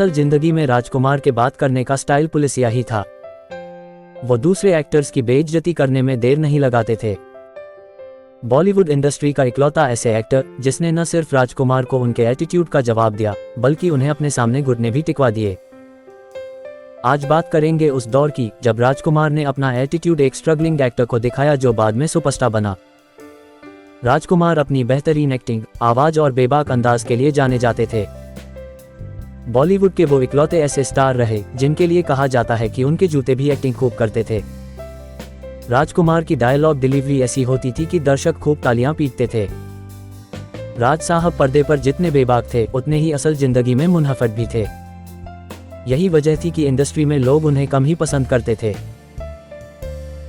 असल जिंदगी में राजकुमार के बात करने का स्टाइल पुलिसिया ही था। वो दूसरे एक्टर्स की बेइज्जती करने में देर नहीं लगाते थे। बॉलीवुड इंडस्ट्री का इकलौता ऐसे एक्टर जिसने न सिर्फ राजकुमार को उनके एटीट्यूड का जवाब दिया बल्कि उन्हें अपने सामने घुटने भी टिकवा दिए। आज बात करेंगे उस दौर की जब राजकुमार ने अपना एटीट्यूड एक स्ट्रगलिंग एक्टर को दिखाया जो बाद में सुपरस्टार बना। राजकुमार अपनी बेहतरीन एक्टिंग, आवाज और बेबाक अंदाज के लिए जाने जाते थे। बॉलीवुड के वो इकलौते ऐसे स्टार रहे जिनके लिए कहा जाता है कि उनके जूते भी एक्टिंग खूब करते थे। राजकुमार की डायलॉग डिलीवरी ऐसी होती थी कि दर्शक खूब तालियां पीटते थे। राज साहब पर्दे पर जितने बेबाक थे उतने ही असल जिंदगी में मुनहफट भी थे। यही वजह थी कि इंडस्ट्री में लोग उन्हें कम ही पसंद करते थे।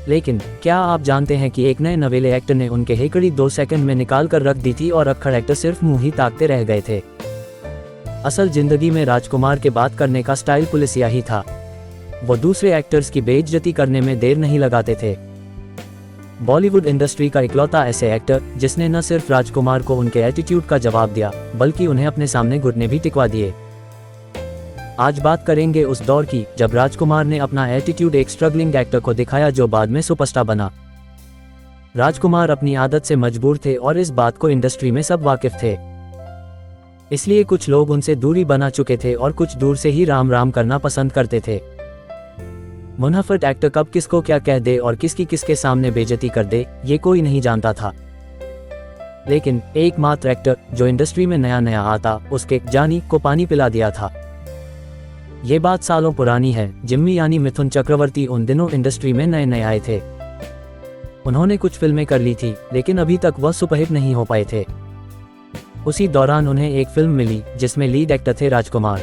लेकिन क्या आप जानते हैं कि एक नए नवेले एक्टर ने उनके हेकड़ी 2 सेकंड में निकाल कर रख दी थी और अक्खड़ एक्टर सिर्फ मुंह ही ताकते रह गए थे। असल जिंदगी में राजकुमार के बात करने का स्टाइल पुलिसिया ही था। वो दूसरे एक्टर्स की बेइज्जती करने में देर नहीं लगाते थे। बॉलीवुड इंडस्ट्री का इकलौता ऐसे एक्टर जिसने न सिर्फ राजकुमार को उनके एटीट्यूड का जवाब दिया बल्कि उन्हें अपने सामने घुटने भी टिकवा दिए। आज बात करेंगे उस दौर की जब राजकुमार ने अपना एटीट्यूड एक स्ट्रगलिंग एक्टर को दिखाया जो बाद में सुपरस्टार बना। राजकुमार अपनी आदत से मजबूर थे और इस बात को इंडस्ट्री में सब वाकिफ थे। इसलिए कुछ लोग उनसे दूरी बना चुके थे और कुछ दूर से ही राम राम करना पसंद करते थे। मुनहफट एक्टर कब किसको क्या कह दे और किसकी किसके सामने बेइज्जती कर दे ये कोई नहीं जानता था। लेकिन एकमात्र एक्टर जो इंडस्ट्री में नया नया आता उसके जानी को पानी पिला दिया था। ये बात सालों पुरानी है। जिम्मी यानी मिथुन चक्रवर्ती उन दिनों इंडस्ट्री में नए नए आए थे। उन्होंने कुछ फिल्में कर ली थी लेकिन अभी तक वह सुपरहिट नहीं हो पाए थे। उसी दौरान उन्हें एक फिल्म मिली जिसमें लीड एक्टर थे राजकुमार।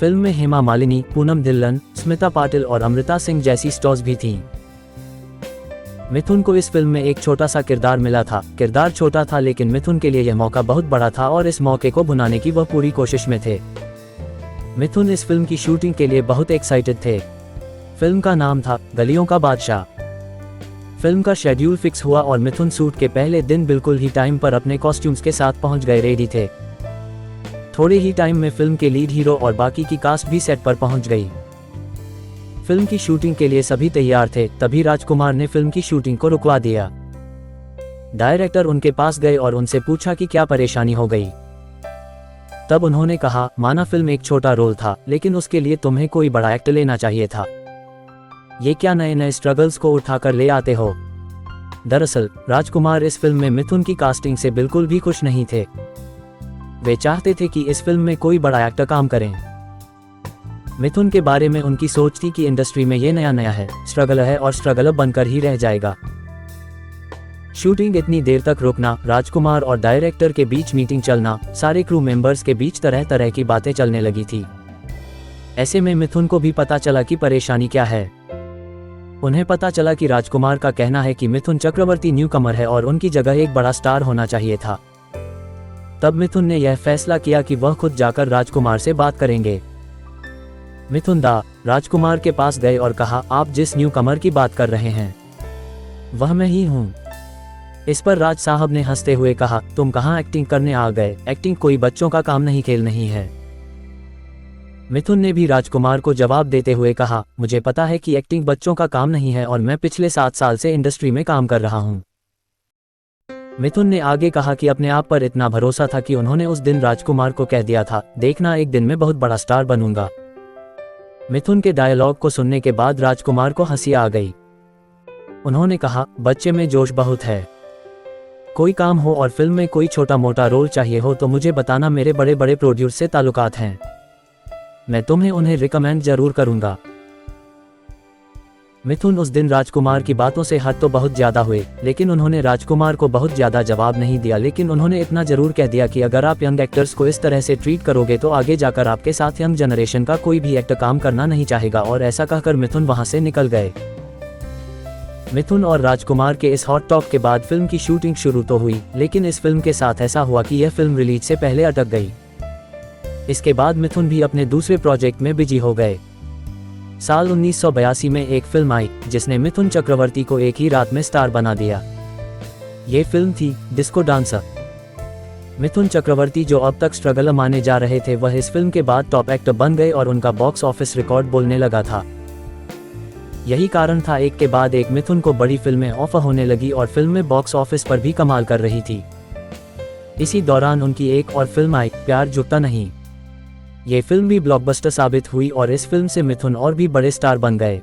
फिल्म में हेमा मालिनी, पूनम ढिल्लन, स्मिता पाटिल और अमृता सिंह जैसी स्टार्स भी थीं। मिथुन को इस फिल्म में एक छोटा सा किरदार मिला था। किरदार छोटा था लेकिन मिथुन के लिए यह मौका बहुत बड़ा था और इस मौके को भुनाने की वह पूरी कोशिश में थे। मिथुन इस फिल्म की शूटिंग के लिए बहुत एक्साइटेड थे। फिल्म का नाम था गलियों का बादशाह। फिल्म का शेड्यूल फिक्स हुआ और मिथुन शूट के पहले दिन बिल्कुल ही टाइम पर अपने कॉस्ट्यूम्स के साथ पहुंच गए रेडी थे। थोड़े ही टाइम में फिल्म के लीड हीरो और बाकी की कास्ट भी सेट पर पहुंच गई। फिल्म की शूटिंग के लिए सभी तैयार थे, तभी राजकुमार ने फिल्म की शूटिंग को रुकवा दिया। डायरेक्टर उनके पास गए और उनसे पूछा कि क्या परेशानी हो गई। तब उन्होंने कहा, माना फिल्म एक छोटा रोल था लेकिन उसके लिए तुम्हें कोई बड़ा एक्टर लेना चाहिए था। ये क्या नए नए स्ट्रगल्स को उठाकर ले आते हो। दरअसल राजकुमार इस फिल्म में मिथुन की कास्टिंग से बिल्कुल भी खुश नहीं थे। वे चाहते थे कि इस फिल्म में कोई बड़ा एक्टर काम करें। मिथुन के बारे में उनकी सोच थी कि इंडस्ट्री में ये नया नया है, स्ट्रगल है और स्ट्रगलर बनकर ही रह जाएगा। शूटिंग इतनी देर तक रुकना, राजकुमार और डायरेक्टर के बीच मीटिंग चलना, सारे क्रू मेंबर्स के बीच तरह तरह की बातें चलने लगी थी। ऐसे में मिथुन को भी पता चला कि परेशानी क्या है। उन्हें पता चला कि राजकुमार का कहना है कि मिथुन चक्रवर्ती न्यू कमर है और उनकी जगह एक बड़ा स्टार होना चाहिए था। तब मिथुन ने यह फैसला किया कि वह खुद जाकर राजकुमार से बात करेंगे। मिथुन राजकुमार के पास गए और कहा, आप जिस न्यू कमर की बात कर रहे हैं वह मैं ही हूँ। इस पर राज साहब ने हंसते हुए कहा, तुम कहाँ एक्टिंग करने आ गए, एक्टिंग कोई बच्चों का काम नहीं, खेल नहीं है। मिथुन ने भी राजकुमार को जवाब देते हुए कहा, मुझे पता है कि एक्टिंग बच्चों का काम नहीं है और मैं पिछले 7 साल से इंडस्ट्री में काम कर रहा हूँ। मिथुन ने आगे कहा कि अपने आप पर इतना भरोसा था कि उन्होंने उस दिन राजकुमार को कह दिया था, देखना एक दिन में बहुत बड़ा स्टार बनूंगा। मिथुन के डायलॉग को सुनने के बाद राजकुमार को हंसी आ गई। उन्होंने कहा, बच्चे में जोश बहुत है। कोई काम हो और फिल्म में कोई छोटा मोटा रोल चाहिए हो तो मुझे बताना, मेरे बड़े बड़े प्रोड्यूसर से ताल्लुकात हैं, मैं तुम्हें उन्हें रिकमेंड जरूर करूंगा। मिथुन उस दिन राजकुमार की बातों से हद तो बहुत ज्यादा हुए, लेकिन उन्होंने राजकुमार को बहुत ज्यादा जवाब नहीं दिया। लेकिन उन्होंने इतना जरूर कह दिया कि अगर आप यंग एक्टर्स को इस तरह से ट्रीट करोगे तो आगे जाकर आपके साथ यंग जनरेशन का कोई भी एक्टर काम करना नहीं चाहेगा। और ऐसा कहकर मिथुन वहां से निकल गए। मिथुन और राजकुमार के इस हॉट टॉक के बाद फिल्म की शूटिंग शुरू तो हुई, लेकिन इस फिल्म के साथ ऐसा हुआ कि यह फिल्म रिलीज से पहले अटक गई। इसके बाद मिथुन भी अपने दूसरे प्रोजेक्ट में बिजी हो गए। साल 1982 में एक फिल्म आई जिसने मिथुन चक्रवर्ती को एक ही रात में स्टार बना दिया। ये फिल्म थी डिस्को डांसर। मिथुन चक्रवर्ती, जो अब तक स्ट्रगलर माने जा रहे थे, वह इस फिल्म के बाद टॉप एक्टर बन गए और उनका बॉक्स ऑफिस रिकॉर्ड बोलने लगा था। यही कारण था एक के बाद एक मिथुन को बड़ी फिल्में ऑफर होने लगी और फिल्में बॉक्स ऑफिस पर भी कमाल कर रही थी। इसी दौरान उनकी एक और फिल्म आई, प्यार झुकता नहीं। ये फिल्म भी ब्लॉकबस्टर साबित हुई और इस फिल्म से मिथुन और भी बड़े स्टार बन गए।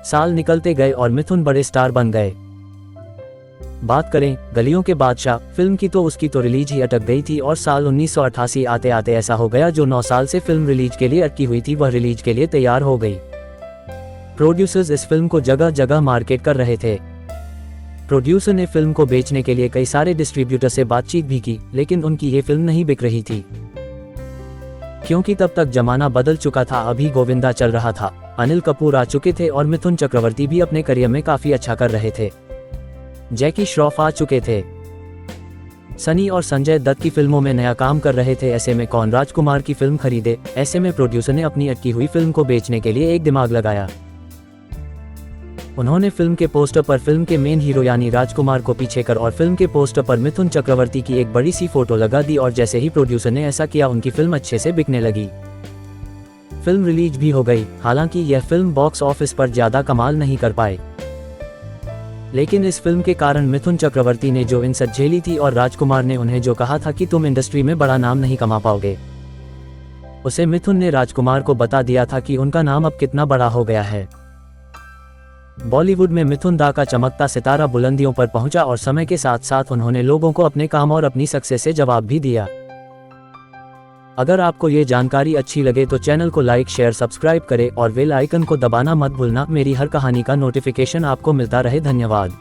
साल निकलते गए और मिथुन बड़े स्टार बन गए। बात करें गलियों के बादशाह फिल्म की, तो उसकी तो रिलीज ही अटक गई थी और साल 1988 आते आते ऐसा हो गया, जो 9 साल से फिल्म रिलीज के लिए अटकी हुई थी वह रिलीज के लिए तैयार हो गई। प्रोड्यूसर्स इस फिल्म को जगह जगह मार्केट कर रहे थे। प्रोड्यूसर ने फिल्म को बेचने के लिए कई सारे डिस्ट्रीब्यूटर से बातचीत भी की, लेकिन उनकी ये फिल्म नहीं बिक रही थी, क्योंकि तब तक जमाना बदल चुका था। अभी गोविंदा चल रहा था, अनिल कपूर आ चुके थे और मिथुन चक्रवर्ती भी अपने करियर में काफी अच्छा कर रहे थे। जैकी श्रॉफ आ चुके थे, सनी और संजय दत्त की फिल्मों में नया काम कर रहे थे। ऐसे में कौन राजकुमार की फिल्म खरीदे? ऐसे में प्रोड्यूसर ने अपनी अटकी हुई फिल्म को बेचने के लिए एक दिमाग लगाया। उन्होंने फिल्म के पोस्टर पर फिल्म के मेन हीरो यानी राजकुमार को पीछे कर और फिल्म के पोस्टर पर मिथुन चक्रवर्ती की एक बड़ी सी फोटो लगा दी और जैसे ही प्रोड्यूसर ने ऐसा किया, उनकी फिल्म अच्छे से बिकने लगी। फिल्म रिलीज भी हो गई। हालांकि यह फिल्म बॉक्स ऑफिस पर ज्यादा कमाल नहीं कर पाए, लेकिन इस फिल्म के कारण मिथुन चक्रवर्ती ने जो इंसल्ट झेली थी और राजकुमार ने उन्हें जो कहा था कि तुम इंडस्ट्री में बड़ा नाम नहीं कमा पाओगे, उसे मिथुन ने राजकुमार को बता दिया था कि उनका नाम अब कितना बड़ा हो गया है। बॉलीवुड में मिथुन दा का चमकता सितारा बुलंदियों पर पहुंचा और समय के साथ साथ उन्होंने लोगों को अपने काम और अपनी सक्सेस से जवाब भी दिया। अगर आपको ये जानकारी अच्छी लगे तो चैनल को लाइक, शेयर, सब्सक्राइब करें और बेल आइकन को दबाना मत भूलना। मेरी हर कहानी का नोटिफिकेशन आपको मिलता रहे। धन्यवाद।